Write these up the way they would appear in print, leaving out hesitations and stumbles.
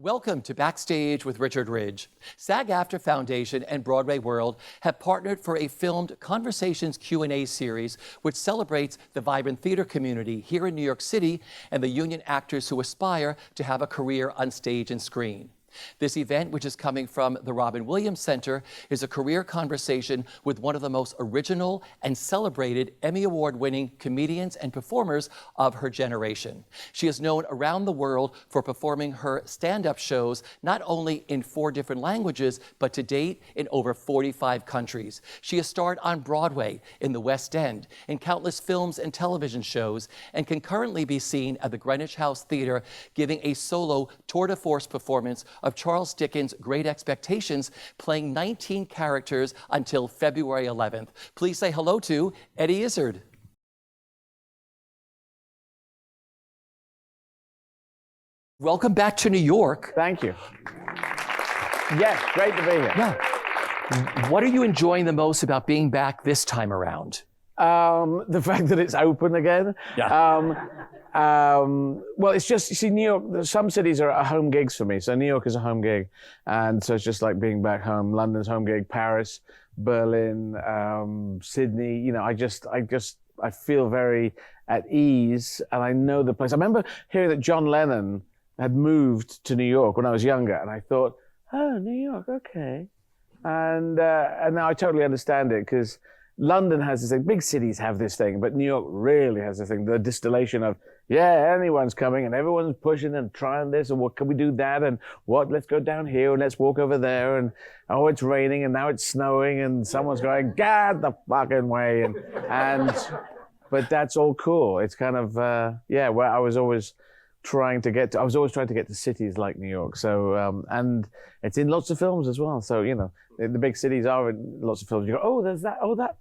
Welcome to Backstage with Richard Ridge. SAG-AFTRA Foundation and BroadwayWorld have partnered for a filmed Conversations Q&A series which celebrates the vibrant theater community here in New York City and the union actors who aspire to have a career on stage and screen. This event, which is coming from the Robin Williams Center, is a career conversation with one of the most original and celebrated Emmy Award-winning comedians and performers of her generation. She is known around the world for performing her stand-up shows not only in 4 different languages, but to date in over 45 countries. She has starred on Broadway, in the West End, in countless films and television shows, and can currently be seen at the Greenwich House Theatre giving a solo tour de force performance of Charles Dickens' Great Expectations, playing 19 characters until February 11th. Please say hello to Eddie Izzard. Welcome back to New York. Thank you. Yes, great to be here. Yeah. What are you enjoying the most about being back this time around? The fact that it's open again. Yeah. Well, it's just, you see, New York, some cities are home gigs for me. So New York is a home gig. And so it's just like being back home. London's home gig, Paris, Berlin, Sydney. You know, I feel very at ease and I know the place. I remember hearing that John Lennon had moved to New York when I was younger. And I thought, oh, New York, okay. And now I totally understand it because London has this thing, big cities have this thing, but New York really has this thing, the distillation of, yeah, anyone's coming and everyone's pushing and trying this and what can we do that and what, let's go down here and let's walk over there and, oh, it's raining and now it's snowing and someone's going, get the fucking way. But that's all cool. It's kind of, where I was always trying to get to cities like New York. So, and it's in lots of films as well. So, you know, the big cities are in lots of films. You go, oh, there's that, oh, that's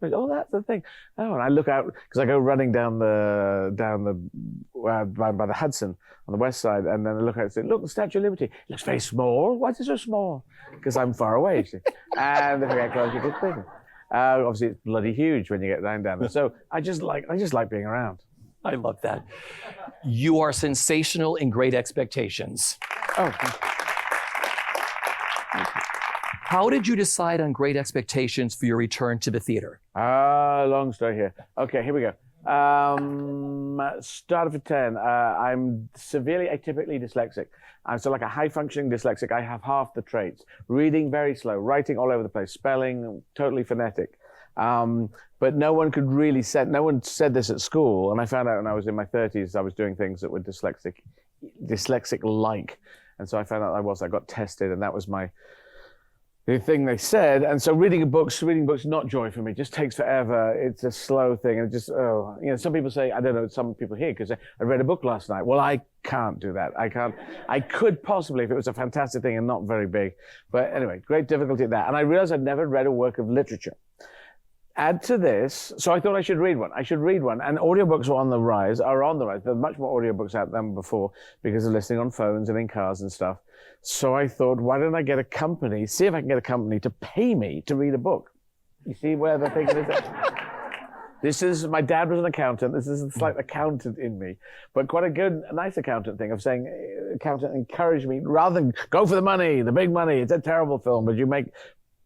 the thing. Oh, and I look out, because I go running down by the Hudson on the west side, and then I look out and say, look, the Statue of Liberty. It looks very small. Why is it so small? Because I'm far away, you see. And if I get close, it gets bigger. Obviously, it's bloody huge when you get down there. So I just like being around. I love that. You are sensational in Great Expectations. Oh. How did you decide on Great Expectations for your return to the theater? Long story here. Okay, here we go. Started for 10. I'm severely atypically dyslexic. I'm so like a high-functioning dyslexic. I have half the traits. Reading very slow, writing all over the place, spelling totally phonetic. But no one said this at school. And I found out when I was in my 30s, I was doing things that were dyslexic-like. And so I found out I got tested, and that was the thing they said. And so reading books not joy for me. It just takes forever. It's a slow thing. And it just, some people say, I don't know, some people here could say, I read a book last night. Well, I can't do that. I could possibly if it was a fantastic thing and not very big. But anyway, great difficulty at that. And I realized I'd never read a work of literature. Add to this, so I thought I should read one. And audiobooks are on the rise. There are much more audiobooks out than before because of listening on phones and in cars and stuff. So I thought, why don't I see if I can get a company to pay me to read a book? You see where the thing is? My dad was an accountant. This is a slight accountant in me, but quite a nice accountant thing of saying, accountant encouraged me, rather than go for the money, the big money. It's a terrible film, but you make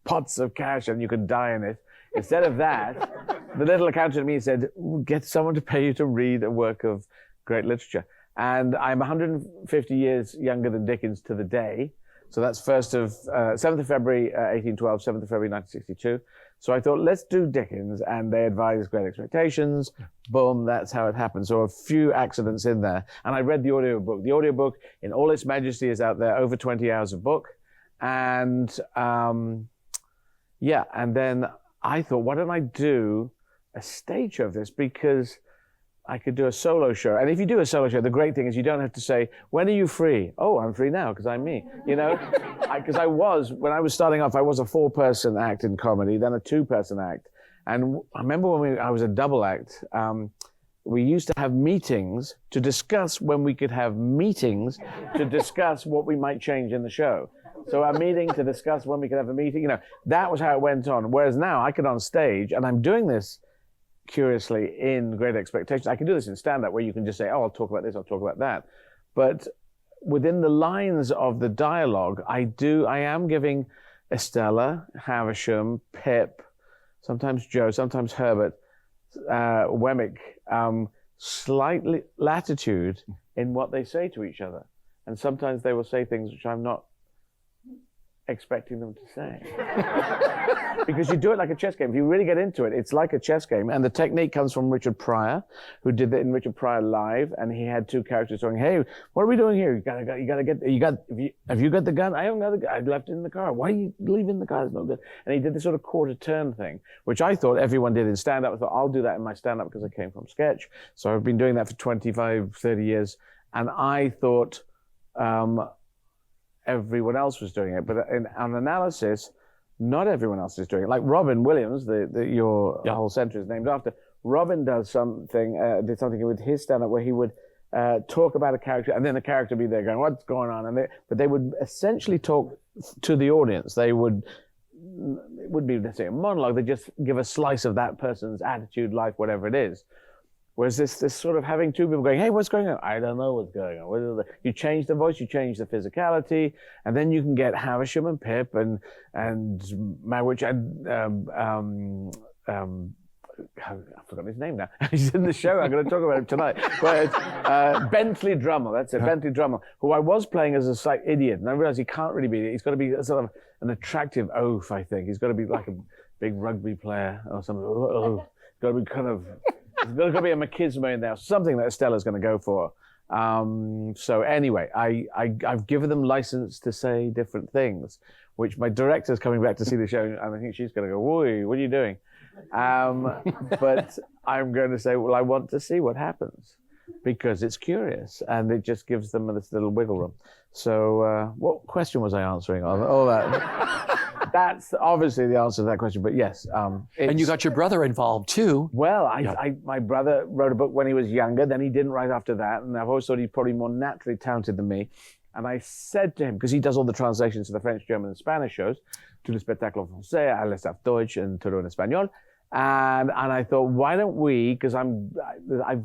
pots of cash and you could die in it. Instead of that, the little accountant in me said, get someone to pay you to read a work of great literature. And I'm 150 years younger than Dickens to the day. So that's 7th of February, 1812, 7th of February, 1962. So I thought, let's do Dickens. And they advised Great Expectations. Boom, that's how it happened. So a few accidents in there. And I read the audiobook. The audiobook in all its majesty is out there, over 20 hours of book. And and then I thought, why don't I do a stage show of this? Because I could do a solo show. And if you do a solo show, the great thing is you don't have to say, when are you free? Oh, I'm free now because I'm me. You know, because when I was starting off, I was a 4-person act in comedy, then a 2-person act. And I remember when I was a double act, we used to have meetings to discuss when we could have meetings to discuss what we might change in the show. So our meeting to discuss when we could have a meeting, you know, that was how it went on. Whereas now I could on stage, and I'm doing this curiously in Great Expectations. I can do this in stand-up where you can just say, oh, I'll talk about this, I'll talk about that. But within the lines of the dialogue, I am giving Estella, Havisham, Pip, sometimes Joe, sometimes Herbert, Wemmick, slightly latitude in what they say to each other. And sometimes they will say things which I'm not expecting them to say. Because you do it like a chess game. If you really get into it, it's like a chess game. And the technique comes from Richard Pryor, who did that in Richard Pryor Live. And he had two characters going, "Hey, what are we doing here? Have you got the gun? I haven't got the gun. I left it in the car. Why are you leaving the car? It's no good." And he did this sort of quarter turn thing, which I thought everyone did in stand-up. I thought, I'll do that in my stand-up because I came from sketch. So I've been doing that for 25, 30 years. And I thought, everyone else was doing it, but on analysis, not everyone else is doing it. Like Robin Williams, your whole centre is named after. Robin did something with his stand-up where he would talk about a character, and then the character would be there going, "What's going on?" But they would essentially talk to the audience. It would be, let's say, a monologue. They just give a slice of that person's attitude, life, whatever it is. Whereas this sort of having two people going, "Hey, what's going on?" "I don't know what's going on." You change the voice, you change the physicality, and then you can get Havisham and Pip and which I forgot his name now. He's in the show. I'm going to talk about him tonight. But Bentley Drummle, that's it, Bentley Drummle, who I was playing as a slight idiot, and I realized he can't really be. He's got to be sort of an attractive oaf, I think. He's got to be like a big rugby player or something. He's got to be kind of. There's got to be a machismo in there, something that Stella's going to go for. So anyway, I've given them license to say different things, which my director's coming back to see the show, and I think she's going to go, "Whoa, what are you doing?" But I'm going to say, well, I want to see what happens because it's curious, and it just gives them this little wiggle room. So what question was I answering? All that. That's obviously the answer to that question, but yes. And you got your brother involved too. Well, my brother wrote a book when he was younger, then he didn't write after that, and I've always thought he's probably more naturally talented than me. And I said to him, because he does all the translations to the French, German, and Spanish shows, to le spectacle français, à l'Estaf Deutsch, and todo en español. And I thought, why don't we, because I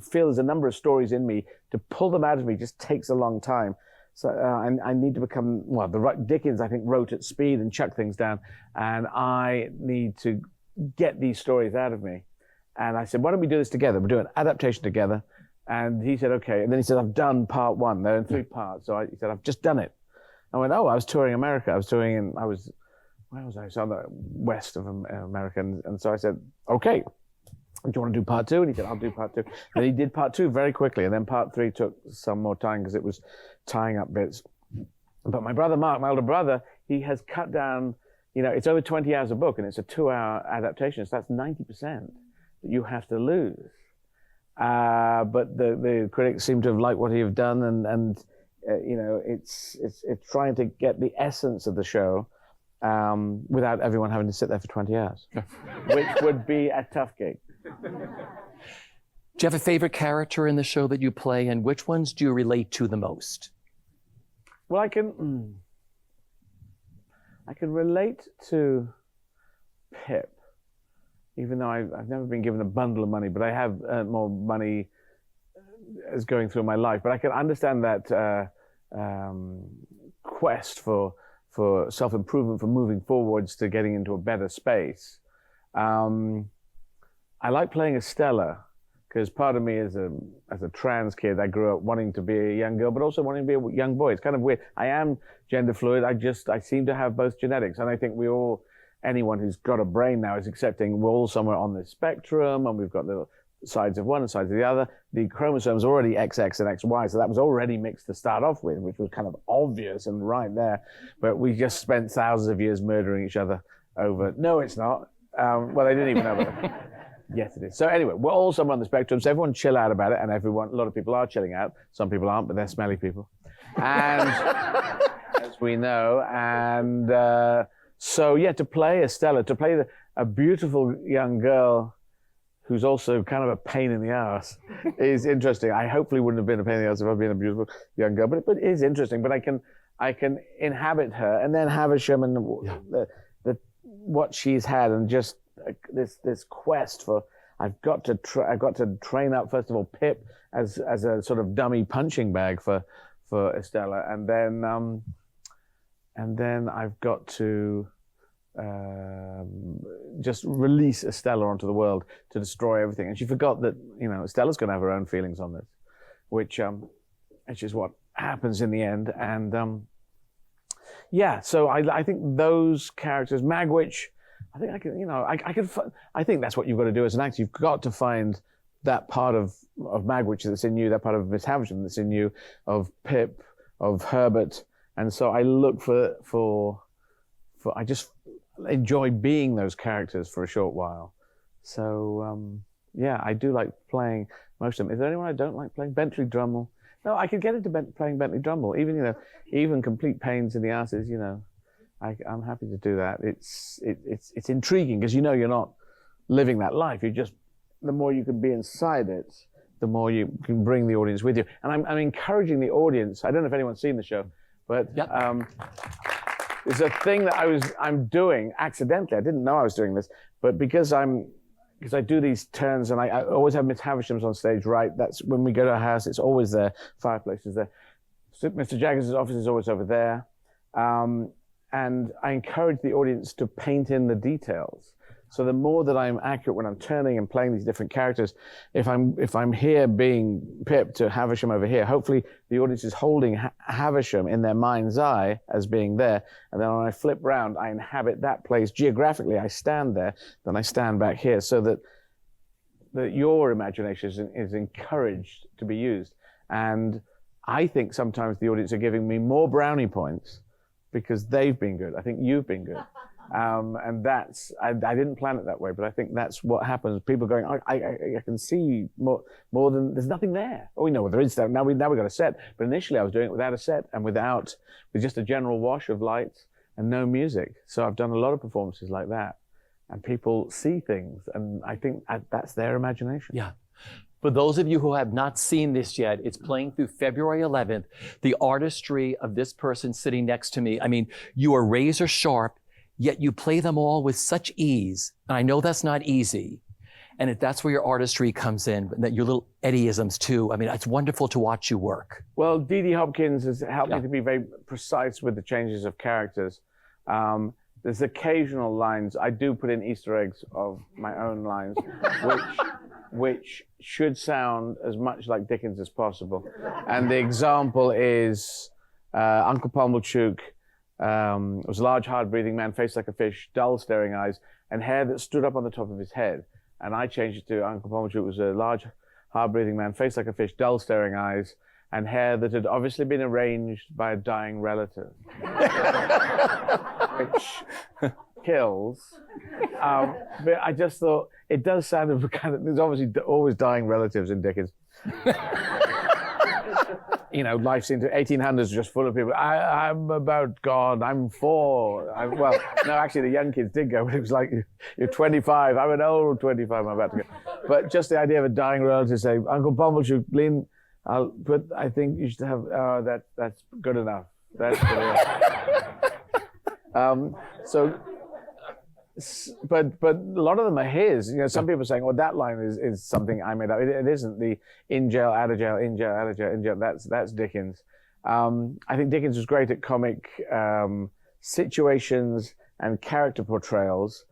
feel there's a number of stories in me, to pull them out of me just takes a long time. So I need to become, Dickens, I think, wrote at speed and chucked things down. And I need to get these stories out of me. And I said, why don't we do this together? We'll do an adaptation together. And he said, okay. And then he said, I've done part one. They're in 3 parts. So he said, I've just done it. I went, I was touring America. where was I? So on the west of America. And so I said, okay. Do you want to do part 2? And he said, I'll do part 2. And he did part 2 very quickly. And then part 3 took some more time because it was tying up bits. But my brother, Mark, my older brother, he has cut down, it's over 20 hours a book and it's a 2-hour adaptation. So that's 90% that you have to lose. But the critics seem to have liked what he have done. And it's trying to get the essence of the show without everyone having to sit there for 20 hours, which would be a tough gig. Do you have a favorite character in the show that you play, and which ones do you relate to the most? Well, I can relate to Pip, even though I've never been given a bundle of money, but I have earned more money as going through my life. But I can understand that quest for self-improvement, for moving forwards to getting into a better space. I like playing Estella because part of me as a trans kid, I grew up wanting to be a young girl, but also wanting to be a young boy. It's kind of weird. I am gender fluid. I seem to have both genetics. And I think anyone who's got a brain now is accepting we're all somewhere on this spectrum, and we've got little sides of one and sides of the other. The chromosomes are already XX and XY, so that was already mixed to start off with, which was kind of obvious and right there. But we just spent thousands of years murdering each other over, no, it's not. Well, they didn't even know that. Yes, it is. So anyway, we're all somewhere on the spectrum, so everyone chill out about it, and a lot of people are chilling out. Some people aren't, but they're smelly people. And as we know, and to play Estella, to play a beautiful young girl who's also kind of a pain in the ass is interesting. I hopefully wouldn't have been a pain in the ass if I'd been a beautiful young girl, but it is interesting. But I can inhabit her and then Havisham and what she's had, and just this quest for I've got to train up first of all Pip as a sort of dummy punching bag for for Estella, and then I've got to just release Estella onto the world to destroy everything. And she forgot that, you know, Estella's going to have her own feelings on this, which is what happens in the end. And yeah, so I think those characters, Magwitch, I think I can, you know, I think that's what you've got to do as an actor. You've got to find that part of Magwitch that's in you, that part of Miss Havisham that's in you, of Pip, of Herbert. And so I look for I just enjoy being those characters for a short while. So yeah, I do like playing most of them. Is there anyone I don't like playing? Bentley Drummle. No, I could get into playing Bentley Drummle. Even, you know, even complete pains in the asses, you know, I'm happy to do that. It's intriguing because, you know, you're not living that life. You just, the more you can be inside it, the more you can bring the audience with you. And I'm encouraging the audience. I don't know if anyone's seen the show, but yep. There's a thing that I'm doing accidentally. I didn't know I was doing this, but because I do these turns, and I always have Miss Havisham's on stage, right? That's when we go to a house, it's always there. Fireplace is there. Mr. Jaggers' office is always over there. And I encourage the audience to paint in the details. So the more that I'm accurate when I'm turning and playing these different characters, if I'm here being Pip to Havisham over here, hopefully the audience is holding Havisham in their mind's eye as being there. And then when I flip round, I inhabit that place geographically. I stand there, then I stand back here, so that your imagination is encouraged to be used. And I think sometimes the audience are giving me more brownie points because they've been good. I think you've been good. And that's, I didn't plan it that way, but I think that's what happens. People going, I can see more than, there's nothing there. Oh, we know what there is there. Now we've got a set. But initially I was doing it without a set and with just a general wash of lights and no music. So I've done a lot of performances like that. And people see things. And I think that's their imagination. Yeah. For those of you who have not seen this yet, it's playing through February 11th. The artistry of this person sitting next to me. I mean, you are razor sharp, yet you play them all with such ease. And I know that's not easy. And that's where your artistry comes in, that your little Eddie-isms too. I mean, it's wonderful to watch you work. Well, Dee Dee Hopkins has helped me to be very precise with the changes of characters. There's occasional lines. I do put in Easter eggs of my own lines, which should sound as much like Dickens as possible. And the example is Uncle Pumblechook was a large, hard-breathing man, face like a fish, dull, staring eyes, and hair that stood up on the top of his head. And I changed it to Uncle Pumblechook was a large, hard-breathing man, face like a fish, dull, staring eyes, and hair that had obviously been arranged by a dying relative. Which kills. But I just thought, it does sound of kind of, there's obviously always dying relatives in Dickens. You know, life seemed to 1800s just full of people. I'm about gone. I'm 4. Well, no, actually, the young kids did go, but it was like, you're 25. I'm an old 25. I'm about to go. But just the idea of a dying relative saying, Uncle Pumblechook, lean. But I think you should have. That's good enough. That's good enough. But a lot of them are his. You know, some people are saying, "Oh, that line is something I made up." It isn't. The in jail, out of jail, in jail, out of jail, in jail. That's Dickens. I think Dickens was great at comic situations and character portrayals.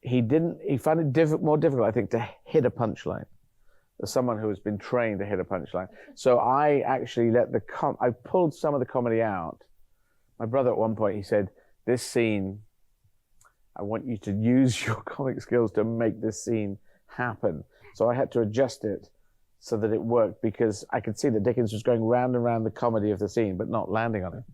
He found it more difficult, I think, to hit a punchline. As someone who has been trained to hit a punchline, so I actually I pulled some of the comedy out. My brother at one point, he said, "This scene, I want you to use your comic skills to make this scene happen." So I had to adjust it so that it worked, because I could see that Dickens was going round and round the comedy of the scene, but not landing on it.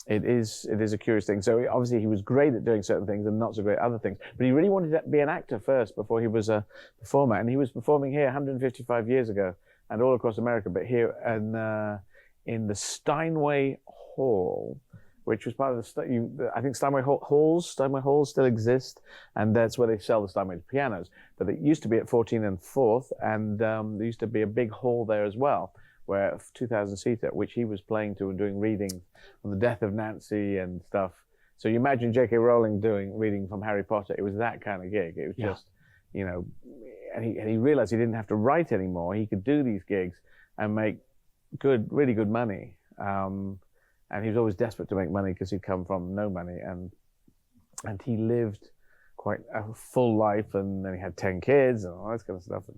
It is a curious thing. So obviously he was great at doing certain things and not so great at other things. But he really wanted to be an actor first before he was a performer. And he was performing here 155 years ago and all across America, but here in the Steinway Hall, which was part of I think Steinway Halls still exist, and that's where they sell the Steinway pianos. But it used to be at 14 and 4th, and there used to be a big hall there as well, where 2,000-seater, which he was playing to and doing readings on the death of Nancy and stuff. So you imagine J.K. Rowling reading from Harry Potter. It was that kind of gig. It was just, you know, and he realized he didn't have to write anymore. He could do these gigs and make really good money. And he was always desperate to make money because he'd come from no money, and he lived quite a full life, and then he had 10 kids and all that kind of stuff. And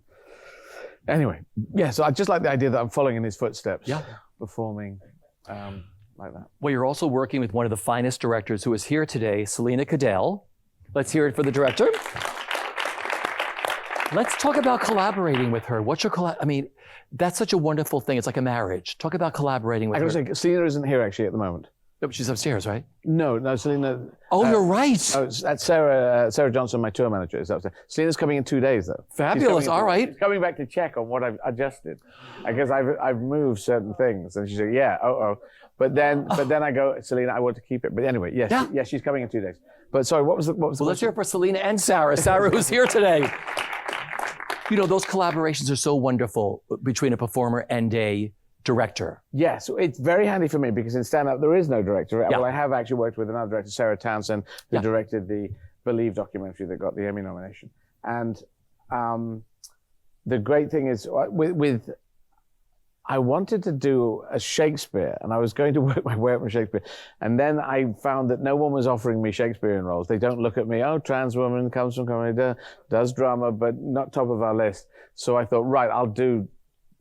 anyway, yeah, so I just like the idea that I'm following in his footsteps, performing like that. Well, you're also working with one of the finest directors who is here today, Selena Cadell. Let's hear it for the director. Let's talk about collaborating with her. What's your I mean, that's such a wonderful thing. It's like a marriage. Talk about collaborating with her. I gotta say, Selena isn't here actually at the moment. No, but she's upstairs, right? No, Selena. Oh, you're right. Oh, that's Sarah Johnson, my tour manager, is upstairs. Selena's coming in 2 days, though. Fabulous. All right. She's coming back to check on what I've adjusted, because I've moved certain things, and she said, "Yeah, But then I go, Selena, I want to keep it. But anyway, yes, she's coming in 2 days. But sorry, what was the? Well, let's hear it for Selena and Sarah. Sarah, who's here today. You know, those collaborations are so wonderful between a performer and a director. Yes, it's very handy for me because in stand-up there is no director. Well, I have actually worked with another director, Sarah Townsend, who directed the Believe documentary that got the Emmy nomination. And the great thing is, I wanted to do a Shakespeare, and I was going to work my way up from Shakespeare. And then I found that no one was offering me Shakespearean roles. They don't look at me, trans woman, comes from comedy, does drama, but not top of our list. So I thought, right, I'll do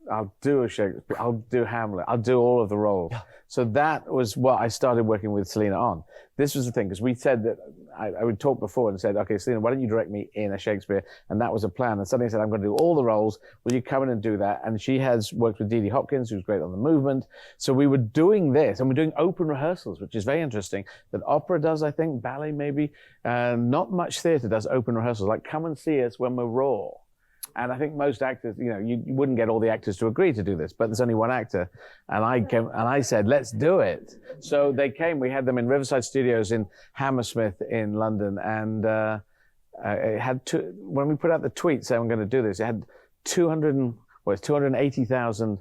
a Shakespeare, I'll do Hamlet, I'll do all of the roles. Yeah. So that was what I started working with Selena on. This was the thing, because we said that I would talk before and said, okay, Selena, why don't you direct me in a Shakespeare? And that was a plan. And suddenly I said, I'm going to do all the roles. Will you come in and do that? And she has worked with Dee Dee Hopkins, who's great on the movement. So we were doing this, and we're doing open rehearsals, which is very interesting, that opera does, I think, ballet maybe. Not much theater does open rehearsals, like come and see us when we're raw. And I think most actors, you wouldn't get all the actors to agree to do this, but there's only one actor. And I said, let's do it. So they came, we had them in Riverside Studios in Hammersmith in London. And it had when we put out the tweet saying I'm going to do this, it had 280,000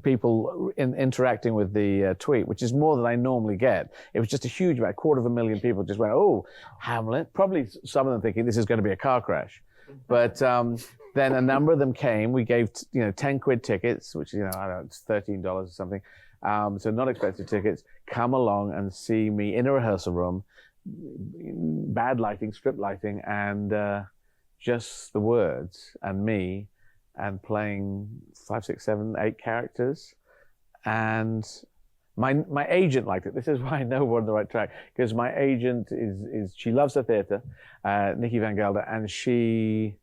people interacting with the tweet, which is more than I normally get. It was just a huge amount, 250,000 people just went, oh, Hamlet. Probably some of them thinking this is going to be a car crash. But then a number of them came. We gave 10 quid tickets, which I don't know, it's $13 or something. So not expensive tickets. Come along and see me in a rehearsal room, bad lighting, strip lighting, and just the words and me, and playing 5, 6, 7, 8 characters. And my agent liked it. This is why I know we're on the right track, because my agent is she loves the theater, Nikki Van Gelder, and she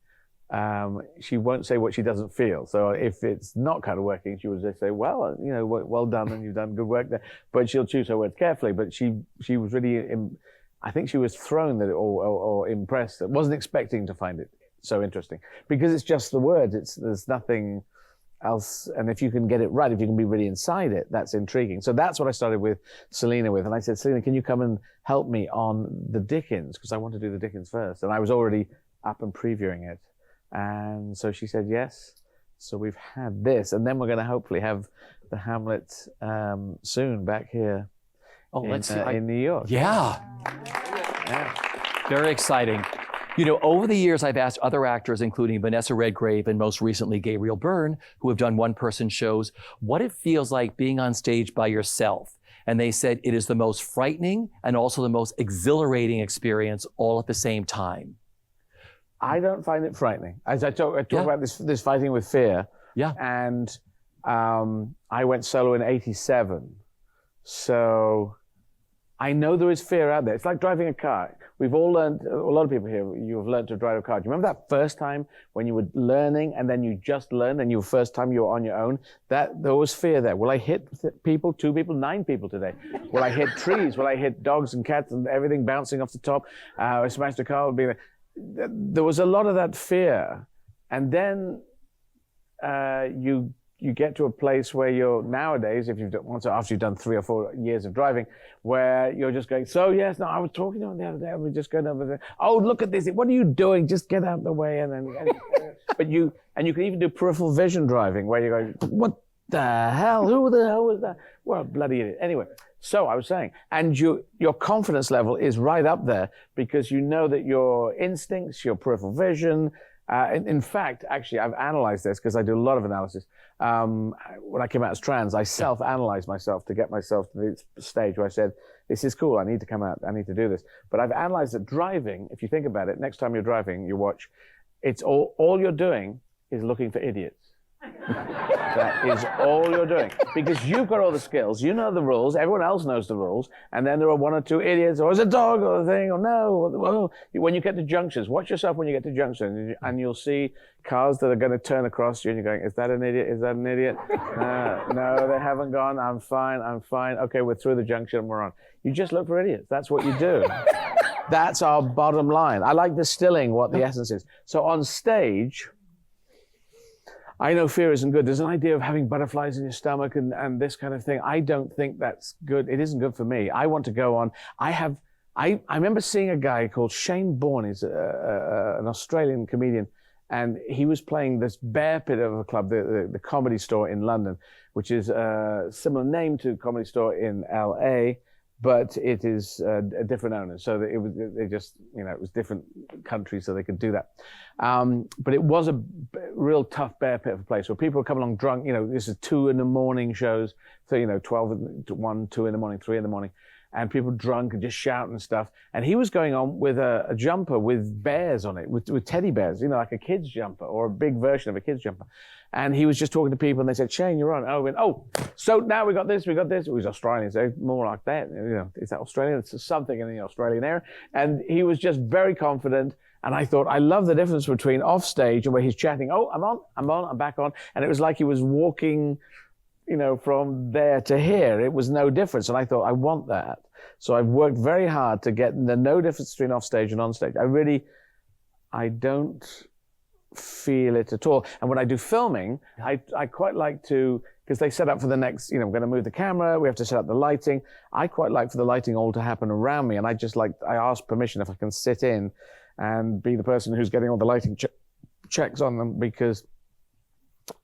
won't say what she doesn't feel. So if it's not kind of working, she would just say, well, well done, and you've done good work there. But she'll choose her words carefully. But she was really, I think she was thrown that or impressed. Wasn't expecting to find it so interesting, because it's just the words. There's nothing else, and if you can get it right, if you can be really inside it, that's intriguing. So that's what I started with Selena with, and I said, Selena, can you come and help me on the Dickens, because I want to do the Dickens first, and I was already up and previewing it. And so she said yes. So we've had this, and then we're going to hopefully have the Hamlet soon back here in New York. Yeah. Very exciting. Over the years, I've asked other actors, including Vanessa Redgrave and most recently Gabriel Byrne, who have done one-person shows, what it feels like being on stage by yourself. And they said it is the most frightening and also the most exhilarating experience all at the same time. I don't find it frightening. As I talk about this fighting with fear. Yeah. And I went solo in '87. So I know there is fear out there. It's like driving a car. We've all learned, a lot of people here, you have learned to drive a car. Do you remember that first time when you were learning and then you just learned and first time you were on your own? There was fear there. Will I hit people, 2 people, 9 people today? Will I hit trees? Will I hit dogs and cats and everything bouncing off the top? I smashed a car. There was a lot of that fear. And then you get to a place where you're nowadays, after you've done 3 or 4 years of driving, where you're just going, I was talking to him the other day, and we're just going over there. Oh, look at this. What are you doing? Just get out of the way. But you can even do peripheral vision driving, where you're going, what the hell? Who the hell was that? Well, bloody idiot. Anyway, so I was saying, and your confidence level is right up there, because you know that your instincts, your peripheral vision, In fact, actually, I've analyzed this because I do a lot of analysis. When I came out as trans, I self-analyzed myself to get myself to the stage where I said, this is cool, I need to come out, I need to do this. But I've analyzed that driving, if you think about it, next time you're driving, you watch, it's all you're doing is looking for idiots. That is all you're doing. Because you've got all the skills, you know the rules, everyone else knows the rules, and then there are one or two idiots, or is a dog or a thing, or no. When you get to junctions, watch yourself when you get to junctions, and you'll see cars that are going to turn across you, and you're going, is that an idiot? Is that an idiot? No, they haven't gone. I'm fine. Okay, we're through the junction and we're on. You just look for idiots. That's what you do. That's our bottom line. I like distilling what the essence is. So on stage, I know fear isn't good. There's an idea of having butterflies in your stomach and this kind of thing. I don't think that's good. It isn't good for me. I want to go on. I remember seeing a guy called Shane Bourne. He's an Australian comedian. And he was playing this Bear Pit of a club, the Comedy Store in London, which is a similar name to Comedy Store in LA, but it is a different owner. So it was different countries, so they could do that. But it was a real tough bear pit of a place where people would come along drunk. This is 2 a.m. shows, so 12 to 1, 2 a.m, 3 a.m, and people drunk and just shouting and stuff. And he was going on with a jumper with bears on it, with teddy bears, like a kid's jumper or a big version of a kid's jumper. And he was just talking to people, and they said, Shane, you're on. So now we got this. It was Australian, so more like that. Is that Australian? It's something in the Australian area. And he was just very confident. And I thought, I love the difference between off stage and where he's chatting, I'm back on. And it was like he was walking, from there to here. It was no difference. And I thought, I want that. So I've worked very hard to get the no difference between off stage and on stage. I don't feel it at all. And when I do filming, I quite like to, because they set up for the next, we're going to move the camera, we have to set up the lighting. I quite like for the lighting all to happen around me. And I ask permission if I can sit in and be the person who's getting all the lighting checks on them, because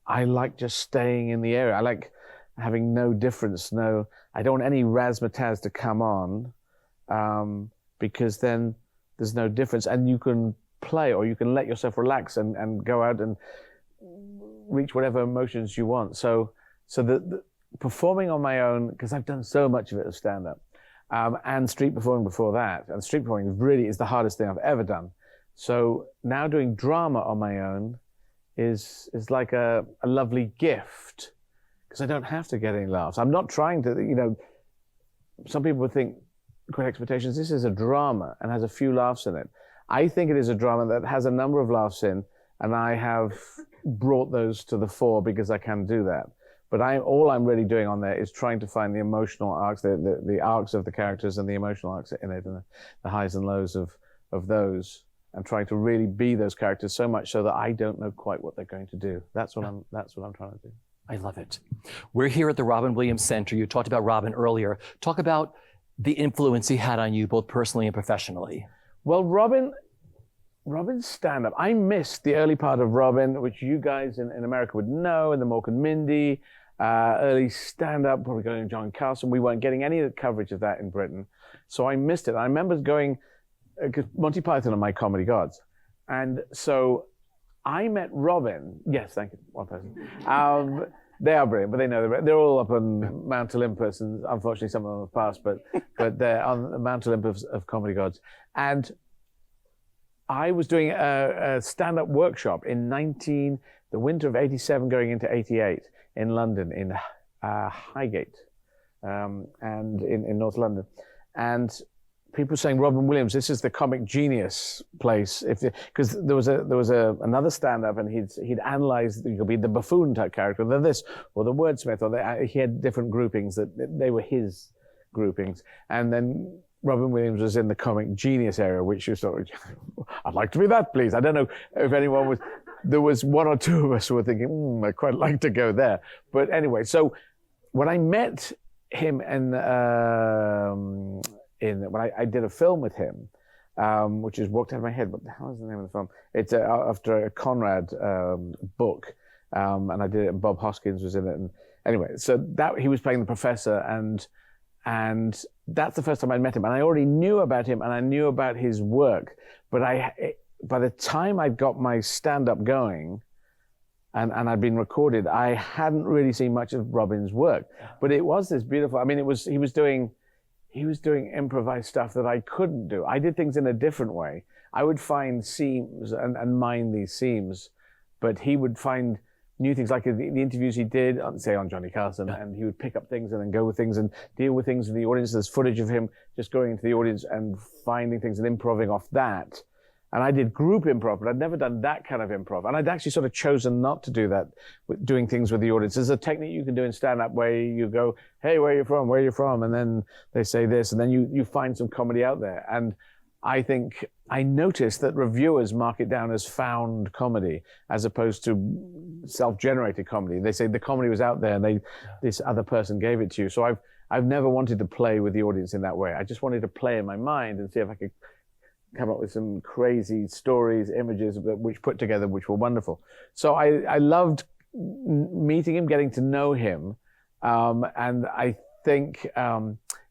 I like just staying in the area. I like having no difference. I don't want any razzmatazz to come on, because then there's no difference. And you can play, or you can let yourself relax and go out and reach whatever emotions you want. So the performing on my own, because I've done so much of it as stand-up, and street performing before that. And street performing really is the hardest thing I've ever done. So now doing drama on my own is like a lovely gift, because I don't have to get any laughs. I'm not trying to, some people would think, Great Expectations, this is a drama and has a few laughs in it. I think it is a drama that has a number of laughs in, and I have brought those to the fore because I can do that. But all I'm really doing on there is trying to find the emotional arcs, the arcs of the characters and the emotional arcs in it, and the highs and lows of those, and trying to really be those characters so much so that I don't know quite what they're going to do. That's what I'm trying to do. I love it. We're here at the Robin Williams Center. You talked about Robin earlier. Talk about the influence he had on you, both personally and professionally. Well, Robin's stand-up, I missed the early part of Robin, which you guys in America would know, and the Mork and Mindy, early stand-up, probably going to John Carson. We weren't getting any coverage of that in Britain. So I missed it. I remember going, because Monty Python are my comedy gods. And so I met Robin. Yes, thank you, one person. They are brilliant, but they know they're all up on Mount Olympus, and unfortunately some of them have passed, but they're on the Mount Olympus of comedy gods. And I was doing a stand-up workshop in the winter of 87 going into 88 in London, in Highgate, and in North London. And people saying, Robin Williams, this is the comic genius place. Because there was another stand-up, and he'd analyze, you could be the buffoon type character, or this, or the wordsmith, or he had different groupings that they were his groupings. And then Robin Williams was in the comic genius area, which you thought, I'd like to be that, please. I don't know if anyone was, there was one or two of us who were thinking, I'd quite like to go there. But anyway, so when I met him when I did a film with him, which is walked out of my head, what the hell is the name of the film? It's after a Conrad book, and I did it, and Bob Hoskins was in it. And anyway, so that he was playing the professor, and that's the first time I met him. And I already knew about him, and I knew about his work, but by the time I'd got my stand-up going, and I'd been recorded, I hadn't really seen much of Robin's work. But it was this beautiful, I mean, he was doing improvised stuff that I couldn't do. I did things in a different way. I would find seams and mine these seams, but he would find new things, like the interviews he did, say on Johnny Carson, and he would pick up things and then go with things and deal with things in the audience. There's footage of him just going into the audience and finding things and improvising off that. And I did group improv, but I'd never done that kind of improv. And I'd actually sort of chosen not to do that, doing things with the audience. There's a technique you can do in stand-up where you go, hey, where are you from? Where are you from? And then they say this, and then you find some comedy out there. And I think I noticed that reviewers mark it down as found comedy as opposed to self-generated comedy. They say the comedy was out there and this other person gave it to you. So I've never wanted to play with the audience in that way. I just wanted to play in my mind and see if I could come up with some crazy stories, images which put together, which were wonderful. So I loved meeting him, getting to know him. And I think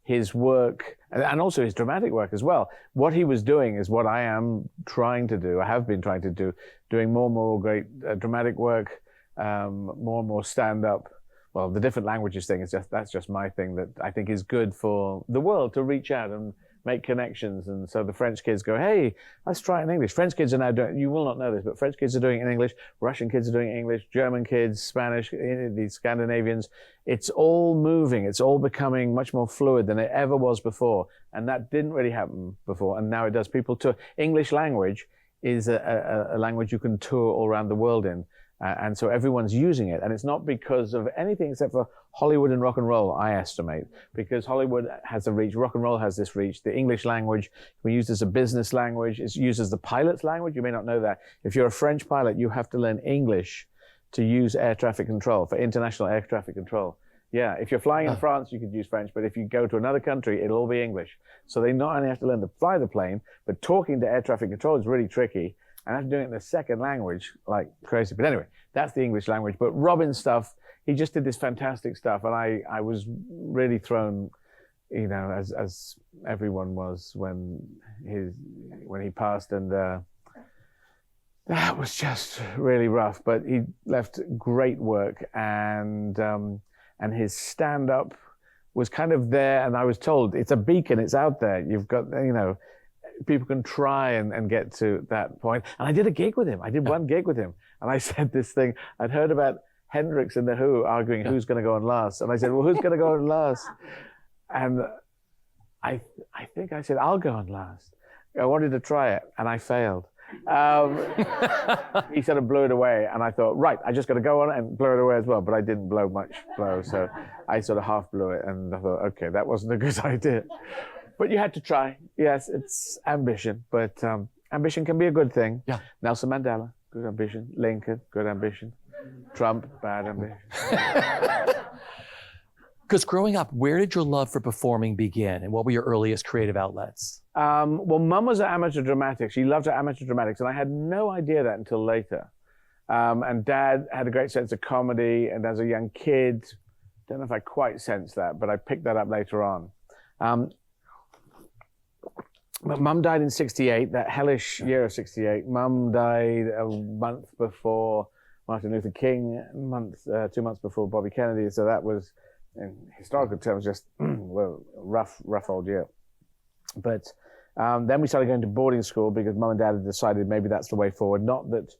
his work, and also his dramatic work as well, what he was doing is what I am trying to do. I have been trying to do, doing more and more great dramatic work, more and more stand-up. Well, the different languages thing is that's just my thing that I think is good for the world to reach out and make connections. And so the French kids go, hey, let's try it in English. French kids are now doing, you will not know this, but French kids are doing it in English, Russian kids are doing it in English, German kids, Spanish, the Scandinavians. It's all moving. It's all becoming much more fluid than it ever was before. And that didn't really happen before. And now it does. People tour. English language is a language you can tour all around the world in. And so everyone's using it. And it's not because of anything except for Hollywood and rock and roll, I estimate. Because Hollywood has a reach, rock and roll has this reach. The English language can be used as a business language. It's used as the pilot's language. You may not know that. If you're a French pilot, you have to learn English to use air traffic control, for international air traffic control. Yeah, if you're flying in France, you could use French. But if you go to another country, it'll all be English. So they not only have to learn to fly the plane, but talking to air traffic control is really tricky. And after doing it in the second language, like crazy. But anyway, that's the English language. But Robin's stuff, he just did this fantastic stuff. And I was really thrown, you know, as everyone was when he passed. And that was just really rough. But he left great work. And his stand-up was kind of there. And I was told, it's a beacon, it's out there. You've got, you know, people can try and get to that point. And I did a gig with him. I did one gig with him. And I said this thing. I'd heard about Hendrix and The Who arguing who's going to go on last. And I said, well, who's going to go on last? And I think I said, I'll go on last. I wanted to try it, and I failed. He sort of blew it away. And I thought, right, I just got to go on and blow it away as well. But I didn't blow much blow. So I sort of half blew it. And I thought, okay, that wasn't a good idea. But you had to try. Yes, it's ambition, but ambition can be a good thing. Yeah. Nelson Mandela, good ambition. Lincoln, good ambition. Trump, bad ambition. Because growing up, where did your love for performing begin, and what were your earliest creative outlets? Well, Mum was at amateur dramatics. She loved her amateur dramatics, and I had no idea that until later. And Dad had a great sense of comedy, and as a young kid, don't know if I quite sensed that, but I picked that up later on. But Mum died in 68, that hellish year of 68. Mum died a month before Martin Luther King, 2 months before Bobby Kennedy. So that was, in historical terms, just well, rough old year. But then we started going to boarding school because Mum and Dad had decided maybe that's the way forward. Not that,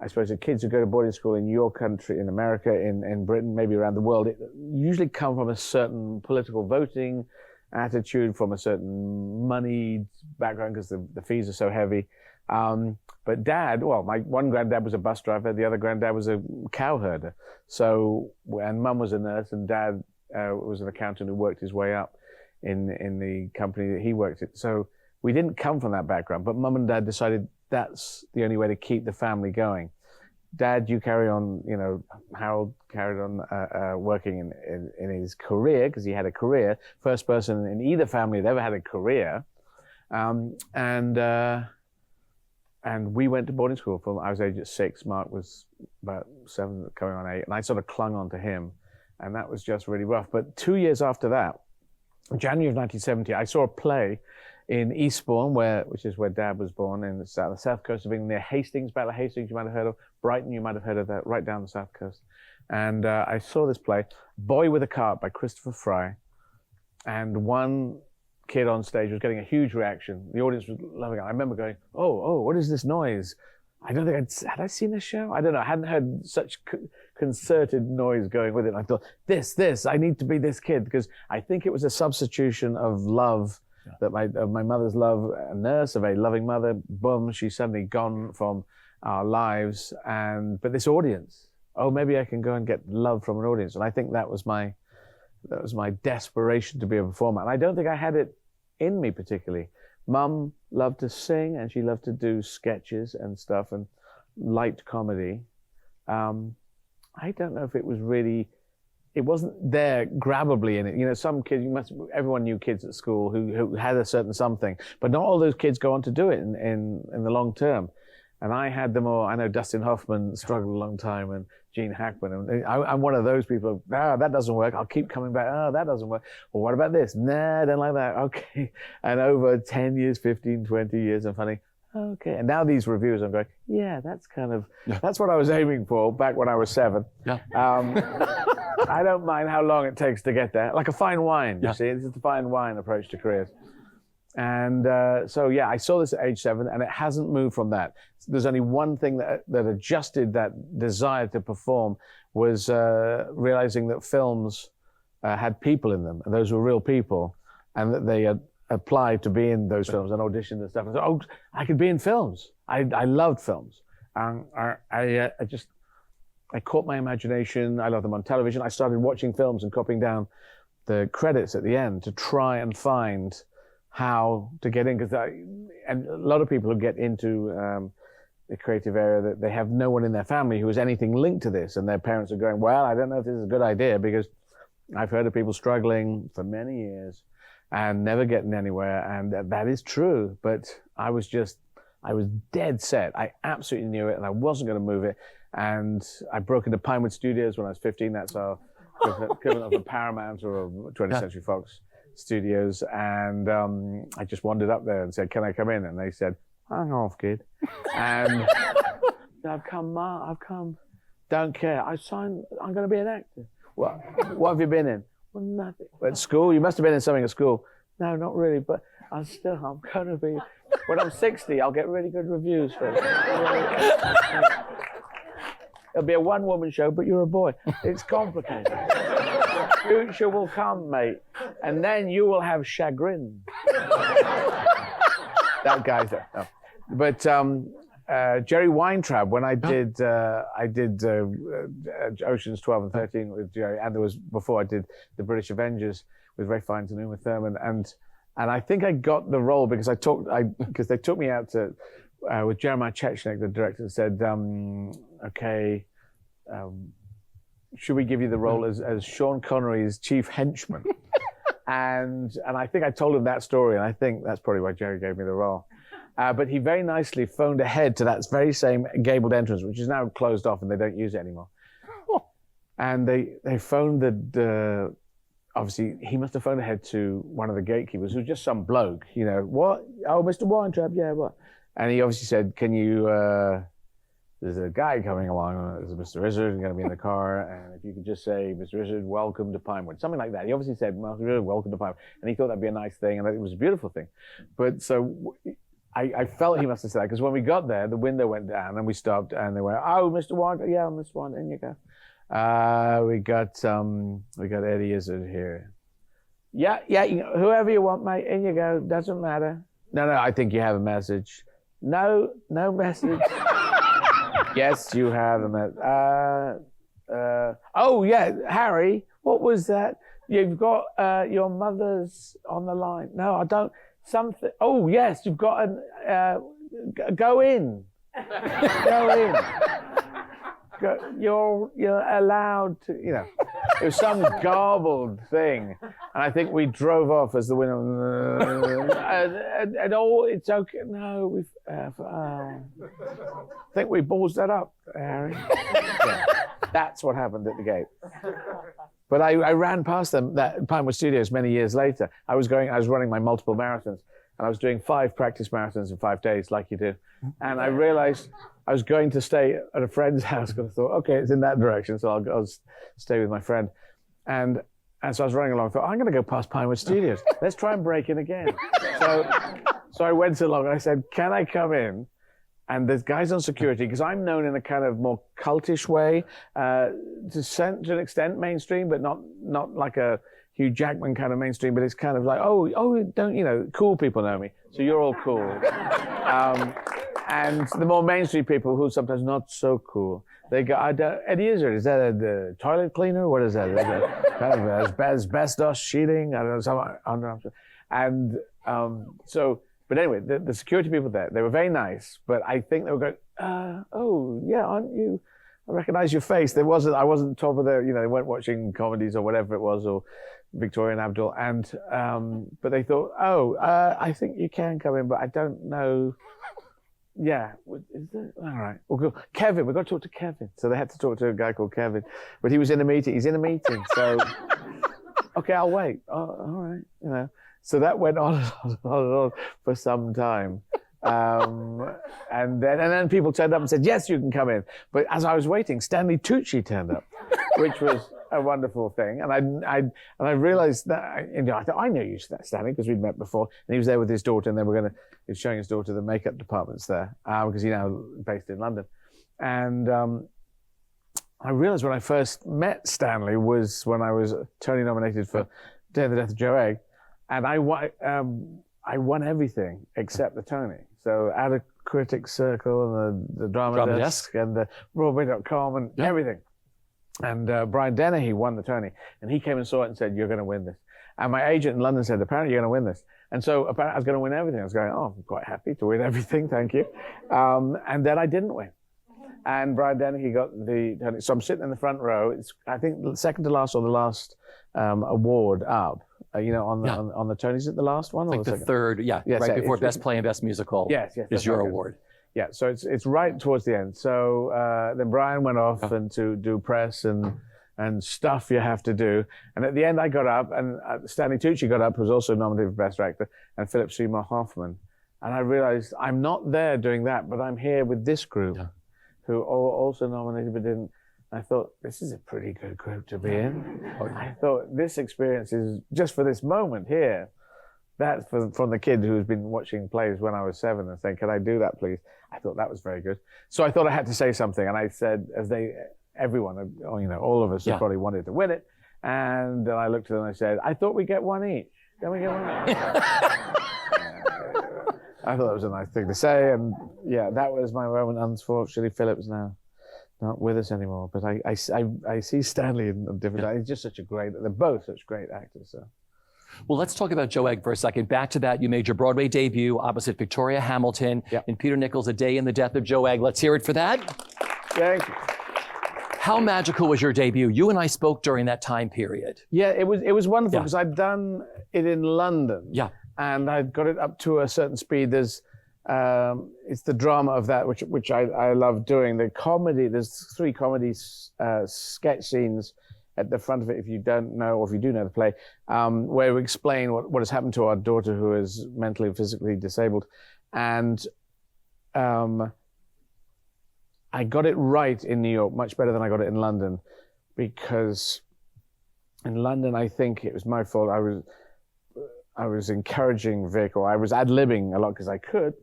I suppose, the kids who go to boarding school in your country, in America, in Britain, maybe around the world, it usually come from a certain political voting attitude, from a certain money background because the fees are so heavy. But Dad, well, my one granddad was a bus driver, the other granddad was a cow herder. So, and Mum was a nurse, and Dad was an accountant who worked his way up in the company that he worked at. So we didn't come from that background, but Mum and Dad decided that's the only way to keep the family going. Dad, you carry on, you know, Harold carried on working in his career, because he had a career, first person in either family that ever had a career. And we went to boarding school from, I was age at 6, Mark was about 7, going on 8, and I sort of clung on to him, and that was just really rough. But 2 years after that, January of 1970, I saw a play in Eastbourne, which is where Dad was born, in the south coast of England, near Hastings, Battle of Hastings, you might have heard of. Brighton, you might have heard of that, right down the south coast. And I saw this play, Boy with a Cart by Christopher Fry. And one kid on stage was getting a huge reaction. The audience was loving it. I remember going, oh, what is this noise? I don't think had I seen this show? I don't know. I hadn't heard such concerted noise going with it. And I thought, this, I need to be this kid, because I think it was a substitution of love, of my mother's love, a nurse, a very loving mother. Boom, she's suddenly gone from our lives. But this audience, maybe I can go and get love from an audience. And I think that was my desperation to be a performer. And I don't think I had it in me particularly. Mum loved to sing, and she loved to do sketches and stuff and light comedy. I don't know if it wasn't there grabbably in it. You know, some kids, everyone knew kids at school who had a certain something, but not all those kids go on to do it in the long term. And I had them all. I know Dustin Hoffman struggled a long time, and Gene Hackman. And I'm one of those people. That doesn't work. I'll keep coming back. That doesn't work. Well, what about this? Nah, I don't like that. Okay. And over 10 years, 15, 20 years, I'm finding, okay. And now these reviews, I'm going, that's what I was aiming for back when I was 7. Yeah. I don't mind how long it takes to get there. Like a fine wine, you see. This is the fine wine approach to careers. And I saw this at age 7, and it hasn't moved from that. There's only one thing that adjusted that desire to perform, was realizing that films had people in them, and those were real people, and that they had applied to be in those films and auditioned and stuff. And so, I could be in films. I loved films. I caught my imagination. I loved them on television. I started watching films and copying down the credits at the end to try and find how to get in, and a lot of people who get into the creative area, that they have no one in their family who is anything linked to this, and their parents are going, well, I don't know if this is a good idea, because I've heard of people struggling for many years and never getting anywhere, and that is true. But I was dead set. I absolutely knew it, and I wasn't going to move it. And I broke into Pinewood Studios when I was 15. That's our equivalent of a Paramount or a 20th Century Fox Studios, and I just wandered up there and said, can I come in? And they said, hang off, kid. And I've come, don't care. I'm going to be an actor. What have you been in? Well, nothing. At school? You must have been in something at school. No, not really, but I'm going to be, when I'm 60, I'll get really good reviews for it. It'll be a one-woman show, but you're a boy. It's complicated. Future will come, mate, and then you will have chagrin. That guy's there. No. But Jerry Weintraub, when I did Oceans 12 and 13 with Jerry, and before I did The British Avengers with Ray Fiennes and Uma Thurman, and I think I got the role because they took me out to with Jeremiah Chechnik, the director, and said, okay. Should we give you the role as Sean Connery's chief henchman? and I think I told him that story, and I think that's probably why Jerry gave me the role. But he very nicely phoned ahead to that very same gabled entrance, which is now closed off and they don't use it anymore. And they phoned obviously he must have phoned ahead to one of the gatekeepers, who was just some bloke, what? Oh, Mr. Weintraub, yeah, what? And he obviously said, can you, there's a guy coming along, there's Mr. Izzard, going to be in the car, and if you could just say, Mr. Izzard, welcome to Pinewood, something like that. He obviously said, Mr. Izzard, welcome to Pinewood, and he thought that'd be a nice thing, and it was a beautiful thing. But so I felt he must have said that, because when we got there, the window went down, and we stopped, and they went, oh, Mr. Warren, yeah, Mr. Warren, in you go. We got Eddie Izzard here. Yeah, whoever you want, mate, in you go, doesn't matter. No, I think you have a message. No message. Yes, you have a message. Oh, yeah, Harry, what was that? You've got your mother's on the line. No, I don't. Something. Oh, yes, you've got go in. Go in. You're allowed to, it was some garbled thing. And I think we drove off as the window, and all, it's okay. No, I think we ballsed that up, Harry. Yeah, that's what happened at the gate. But I ran past them, that Pinewood Studios, many years later. I was running my multiple marathons, and I was doing 5 practice marathons in 5 days, like you do. And I realized I was going to stay at a friend's house because I thought, okay, it's in that direction, so I'll stay with my friend. And so I was running along. I thought, I'm going to go past Pinewood Studios. Let's try and break in again. So I went along and I said, can I come in? And there's guys on security, because I'm known in a kind of more cultish way, to an extent mainstream, but not like a Hugh Jackman kind of mainstream, but it's kind of like, oh, don't, you know, cool people know me, so you're all cool. And the more mainstream people who are sometimes not so cool, they go, Eddie Izzard, is that the toilet cleaner? What is that? Is that kind of asbestos sheeting? I don't know, some, and so. But anyway, the security people there, they were very nice, but I think they were going, oh, yeah, aren't you? I recognize your face. I wasn't top of their, you know, they weren't watching comedies or whatever it was, or Victoria and Abdul. And, but they thought, I think you can come in, but I don't know. Yeah, is there? All right. Well, Kevin, we've got to talk to Kevin. So they had to talk to a guy called Kevin, but he was in a meeting. He's in a meeting, so, okay, I'll wait. Oh, all right, you know. So that went on and on for some time. And then people turned up and said, yes, you can come in. But as I was waiting, Stanley Tucci turned up, which was a wonderful thing. And I realized that, you know, I thought, I knew you, Stanley, because we'd met before. And he was there with his daughter, and then he was showing his daughter the makeup departments there, because he's now based in London. And I realized when I first met Stanley was when I was Tony nominated for Day of the Death of Joe Egg. And I won everything except the Tony. So out of Critics Circle and the Drama Desk and the Broadway.com and everything. And Brian Dennehy won the Tony. And he came and saw it and said, you're going to win this. And my agent in London said, apparently you're going to win this. And so apparently I was going to win everything. I was going, I'm quite happy to win everything, thank you. And then I didn't win. And Brian Dennehy got the Tony. So I'm sitting in the front row. It's, I think, the second to last or the last award up. You know, on the Tonys, is it the last one? Like the third, yes, right before Best Play and Best Musical. Yes, is your award. Yeah, so it's right towards the end. So then Brian went off and to do press and stuff you have to do. And at the end, I got up, and Stanley Tucci got up, who was also nominated for Best Actor, and Philip Seymour Hoffman. And I realized I'm not there doing that, but I'm here with this group, who are also nominated but didn't. I thought, this is a pretty good group to be in. I thought, this experience is just for this moment here. That's from the kid who's been watching plays when I was 7 and saying, can I do that, please? I thought that was very good. So I thought I had to say something. And I said, everyone, you know, all of us probably wanted to win it. And then I looked at them and I said, I thought we'd get one each. Can we get one each? I thought that was a nice thing to say. And yeah, that was my moment. Unfortunately, Philip's now not with us anymore, but I see Stanley in different. He's just such a great. They're both such great actors. So, well, let's talk about Joe Egg for a second. Back to that, you made your Broadway debut opposite Victoria Hamilton in Peter Nichols' A Day in the Death of Joe Egg. Let's hear it for that. Thank you. How magical was your debut? You and I spoke during that time period. Yeah, it was wonderful because I'd done it in London. Yeah, and I'd got it up to a certain speed. There's. It's the drama of that which I love doing. The comedy, there's 3 comedy sketch scenes at the front of it, if you don't know, or if you do know the play, where we explain what has happened to our daughter who is mentally and physically disabled. And I got it right in New York, much better than I got it in London, because in London, I think it was my fault. I was encouraging Vic, or I was ad-libbing a lot because I could.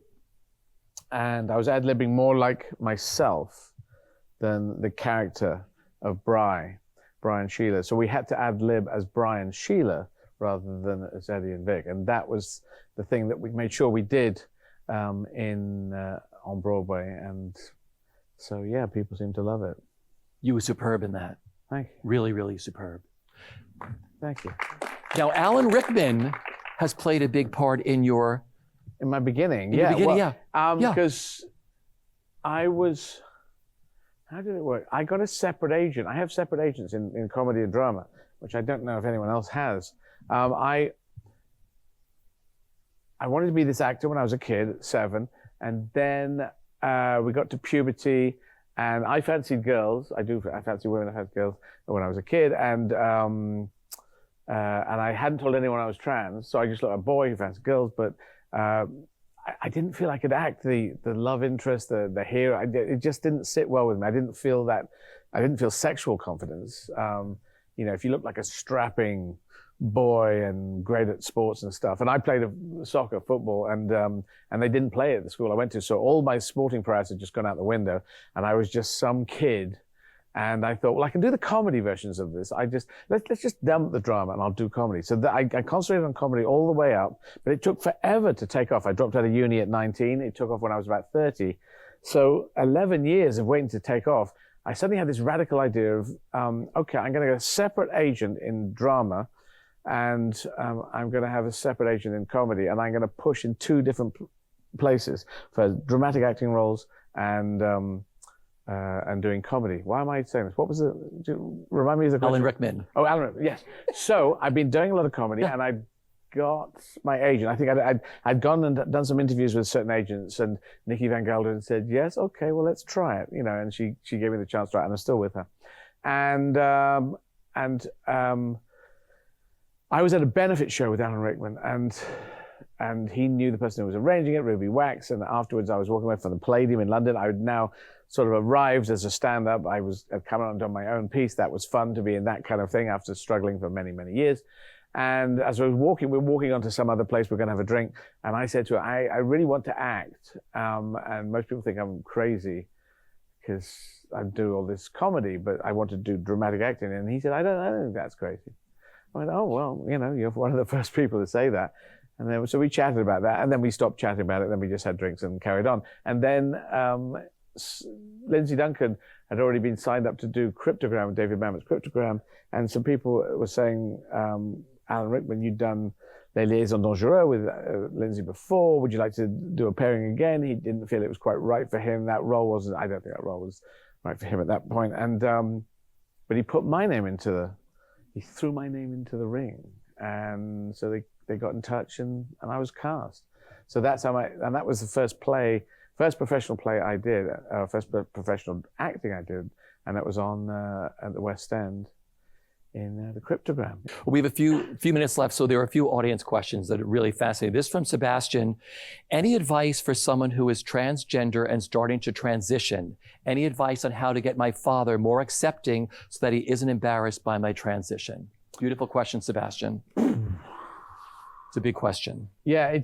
And I was ad-libbing more like myself than the character of Brian Sheila. So we had to ad-lib as Brian Sheila rather than as Eddie and Vic. And that was the thing that we made sure we did on Broadway. And so, yeah, people seem to love it. You were superb in that. Thank you. Really, really superb. Thank you. Now, Alan Rickman has played a big part in my beginning. Because I was, how did it work? I got a separate agent. I have separate agents in comedy and drama, which I don't know if anyone else has. I wanted to be this actor when I was a kid at 7, and then we got to puberty, and I fancied girls. I fancy women. I fancied girls when I was a kid, and I hadn't told anyone I was trans, so I just looked like a boy who fancied girls. But I didn't feel I could act the love interest, the hero. It just didn't sit well with me. I didn't feel sexual confidence. If you look like a strapping boy and great at sports and stuff, and I played soccer, football, and they didn't play at the school I went to, so all my sporting prowess had just gone out the window, and I was just some kid. And I thought, well, I can do the comedy versions of this. Let's just dump the drama and I'll do comedy. So I concentrated on comedy all the way up, but it took forever to take off. I dropped out of uni at 19. It took off when I was about 30. So 11 years of waiting to take off, I suddenly had this radical idea of, okay, I'm going to get a separate agent in drama, and I'm going to have a separate agent in comedy, and I'm going to push in two different places for dramatic acting roles and doing comedy. Why am I saying this? What was remind me of the question? Alan Rickman. Oh, Alan Rickman, yes. So I've been doing a lot of comedy, and I got my agent. I think I'd gone and done some interviews with certain agents, and Nikki Van Gelder said, yes, okay, well, let's try it, and she gave me the chance to try it, and I'm still with her. And I was at a benefit show with Alan Rickman, and he knew the person who was arranging it, Ruby Wax, and afterwards I was walking away from the Palladium in London. I had now sort of arrived as a stand-up. I'd come out and done my own piece. That was fun to be in that kind of thing after struggling for many, many years. And as we were walking onto some other place, we're going to have a drink, and I said to her, I really want to act. And most people think I'm crazy because I do all this comedy, but I want to do dramatic acting. And he said, I don't think that's crazy. I went, oh, well, you're one of the first people to say that. And then, so we chatted about that, and then we stopped chatting about it. Then we just had drinks and carried on. And then Lindsay Duncan had already been signed up to do Cryptogram, David Mamet's Cryptogram. And some people were saying, Alan Rickman, you'd done Les Liaisons Dangereuses with Lindsay before. Would you like to do a pairing again? He didn't feel it was quite right for him. That role wasn't, I don't think that role was right for him at that point. And, but he put my name he threw my name into the ring. And so they got in touch, and I was cast. So that's how and that was the first professional play I did, first professional acting I did, and that was on at the West End in the Cryptogram. We have a few minutes left, so there are a few audience questions that are really fascinating. This from Sebastian. Any advice for someone who is transgender and starting to transition? Any advice on how to get my father more accepting so that he isn't embarrassed by my transition? Beautiful question, Sebastian. It's a big question. Yeah,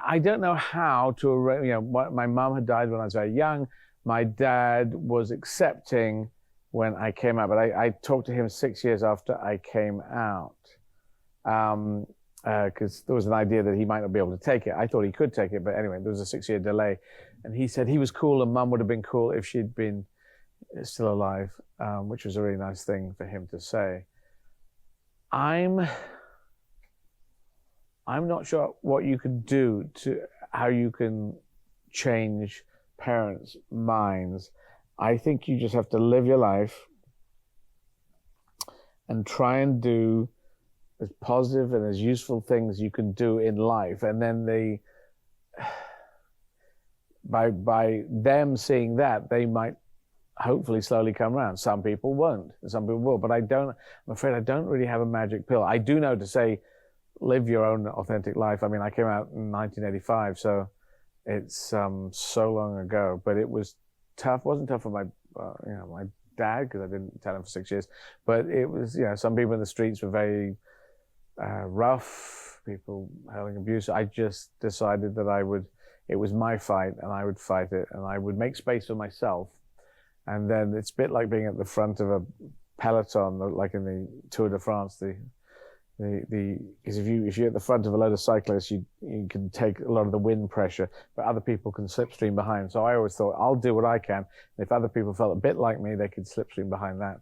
I don't know how to, my mom had died when I was very young. My dad was accepting when I came out, but I talked to him 6 years after I came out, because there was an idea that he might not be able to take it. I thought he could take it, but anyway, there was a 6-year delay. And he said he was cool, and Mum would have been cool if she'd been still alive, which was a really nice thing for him to say. I'm not sure what you can do how you can change parents' minds. I think you just have to live your life and try and do as positive and as useful things you can do in life. And then by them seeing that, they might hopefully slowly come around. Some people won't, some people will, but I'm afraid I don't really have a magic pill. I do know to say, live your own authentic life. I mean, I came out in 1985, so it's so long ago, but it was tough. It wasn't tough for my dad, because I didn't tell him for 6 years, but it was, some people in the streets were very rough, people hurling abuse. I just decided that it was my fight, and I would fight it, and I would make space for myself. And then it's a bit like being at the front of a peloton, like in the Tour de France, because if you're at the front of a load of cyclists, you can take a lot of the wind pressure, but other people can slipstream behind. So I always thought, I'll do what I can. And if other people felt a bit like me, they could slipstream behind that.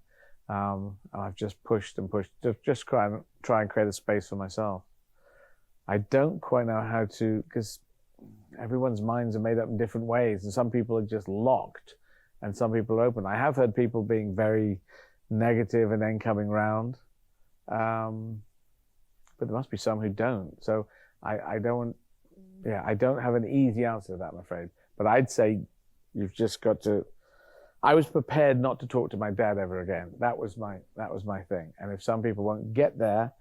And I've just pushed and pushed, just try and create a space for myself. I don't quite know how to, because everyone's minds are made up in different ways, and some people are just locked, and some people are open. I have heard people being very negative and then coming round. But there must be some who don't. So I don't have an easy answer to that, I'm afraid. But I'd say you've just got to. I was prepared not to talk to my dad ever again. That was my thing. And if some people won't get there,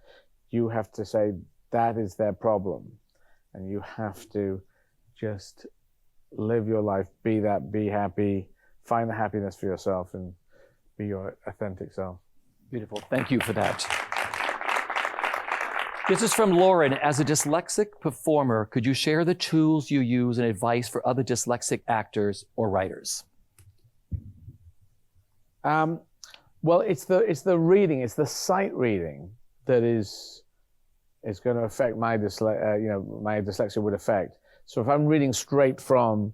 you have to say that is their problem. and you have to just live your life, be that, be happy, find the happiness for yourself, and be your authentic self. Beautiful. Thank you for that. This is from Lauren. As a dyslexic performer, could you share the tools you use and advice for other dyslexic actors or writers? Well, it's the reading, it's the sight reading that is going to affect my my dyslexia would affect. So if I'm reading straight from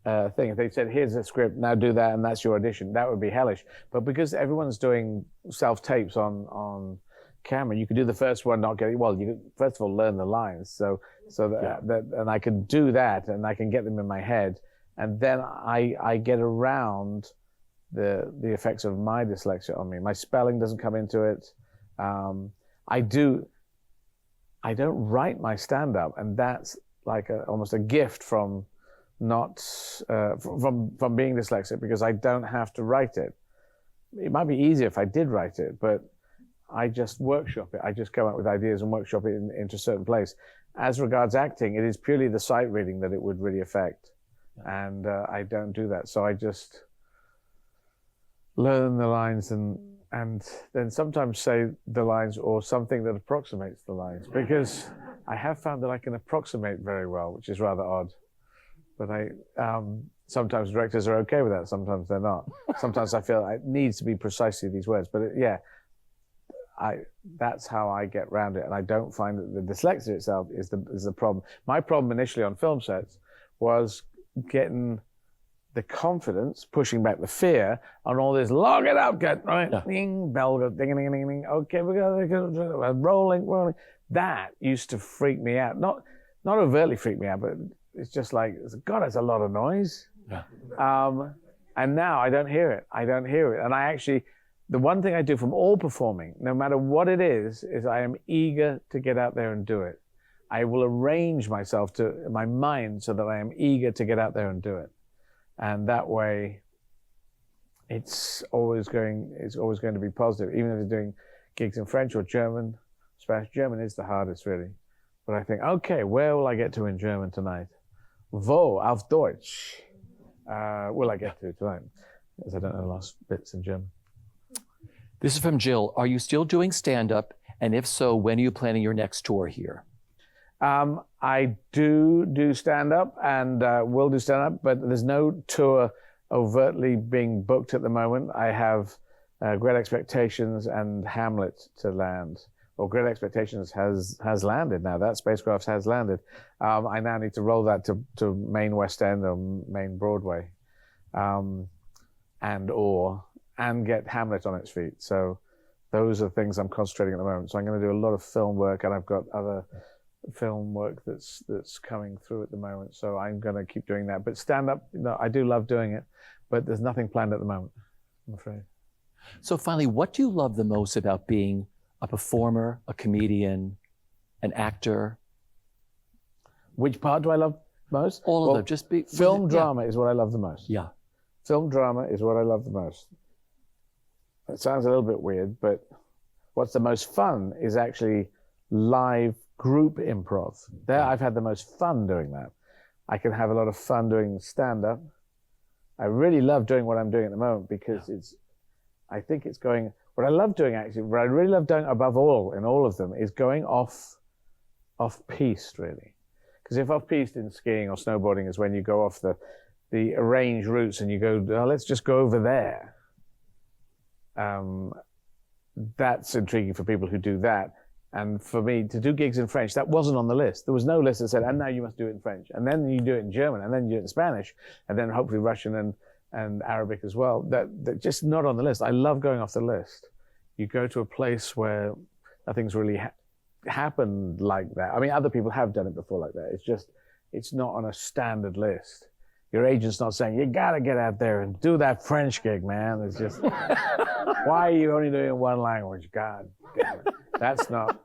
a thing, if they said, here's a script, now do that, and that's your audition, that would be hellish. But because everyone's doing self-tapes on camera, you could do the first one, not get it. Well, you could, first of all, learn the lines. So that and I can do that, and I can get them in my head. And then I get around the effects of my dyslexia on me. My spelling doesn't come into it. I don't write my stand-up, and that's like almost a gift from not from being dyslexic, because I don't have to write it. It might be easier if I did write it, but I just workshop it. I just come up with ideas and workshop it into a certain place. As regards acting, it is purely the sight reading that it would really affect, and I don't do that. So I just learn the lines and then sometimes say the lines or something that approximates the lines, because I have found that I can approximate very well, which is rather odd. But sometimes directors are okay with that, sometimes they're not. Sometimes I feel it needs to be precisely these words. But that's how I get around it, and I don't find that the dyslexia itself is the problem. My problem initially on film sets was getting the confidence, pushing back the fear, on all this, log it up, get right, ding, bell goes, ding, ding, ding, ding, okay, we're rolling. That used to freak me out. Not overtly freak me out, but it's just like, God, it's a lot of noise. Yeah. And now I don't hear it. And I actually, the one thing I do from all performing, no matter what it is I am eager to get out there and do it. I will arrange myself in my mind so that I am eager to get out there and do it. And that way, it's always going to be positive, even if you're doing gigs in French or German. Spanish. German is the hardest, really. But I think, okay, where will I get to in German tonight? Wo auf Deutsch will I get to tonight? Because I don't know the last bits in German. This is from Jill. Are you still doing stand-up? And if so, when are you planning your next tour here? I do stand-up and will do stand-up, but there's no tour overtly being booked at the moment. I have Great Expectations and Hamlet to land. Well, Great Expectations has landed now. That spacecraft has landed. I now need to roll that to main West End or main Broadway, and get Hamlet on its feet. So those are things I'm concentrating at the moment. So I'm going to do a lot of film work, and I've got other film work that's coming through at the moment. So I'm going to keep doing that. But stand-up, I do love doing it, but there's nothing planned at the moment, I'm afraid. So finally, what do you love the most about being a performer, a comedian, an actor? Which part do I love most? All of them. Just be film drama is what I love the most. Yeah. Film drama is what I love the most. It sounds a little bit weird, but what's the most fun is actually live group improv. There, I've had the most fun doing that. I can have a lot of fun doing stand-up. I really love doing what I'm doing at the moment because I think it's going, what I love doing actually, what I really love doing above all in all of them is going off-piste really. Because if off-piste in skiing or snowboarding is when you go off the arranged routes and you go, oh, let's just go over there. That's intriguing for people who do that. And for me, to do gigs in French, that wasn't on the list. There was no list that said, and now you must do it in French. And then you do it in German, and then you do it in Spanish, and then hopefully Russian and Arabic as well. That just not on the list. I love going off the list. You go to a place where nothing's really happened like that. I mean, other people have done it before like that. It's not on a standard list. Your agent's not saying, you gotta get out there and do that French gig, man. It's just, why are you only doing one language? God damn it. That's not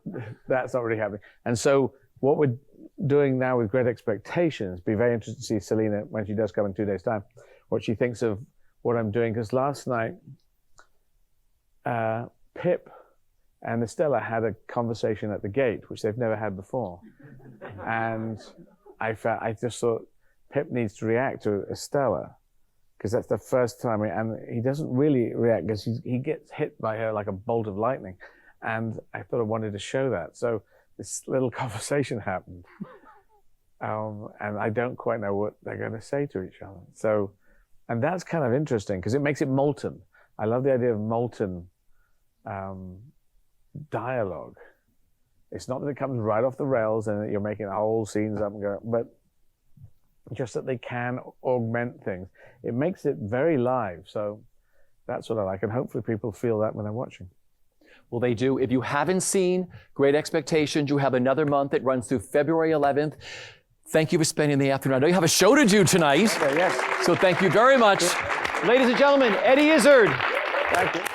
really happening. And so what we're doing now with Great Expectations, be very interested to see Selena when she does come in 2 days' time, what she thinks of what I'm doing. Because last night, Pip and Estella had a conversation at the gate, which they've never had before. And I just thought Pip needs to react to Estella, because that's the first time, and he doesn't really react because he gets hit by her like a bolt of lightning. And I thought I wanted to show that. So this little conversation happened. And I don't quite know what they're going to say to each other. So, and that's kind of interesting because it makes it molten. I love the idea of molten dialogue. It's not that it comes right off the rails and that you're making whole scenes up and go, but just that they can augment things. It makes it very live. So that's what I like. And hopefully people feel that when they're watching. Well, they do. If you haven't seen Great Expectations, you have another month. It runs through February 11th. Thank you for spending the afternoon. I know you have a show to do tonight. Okay, yes. So thank you very much. Ladies and gentlemen, Eddie Izzard. Thank you.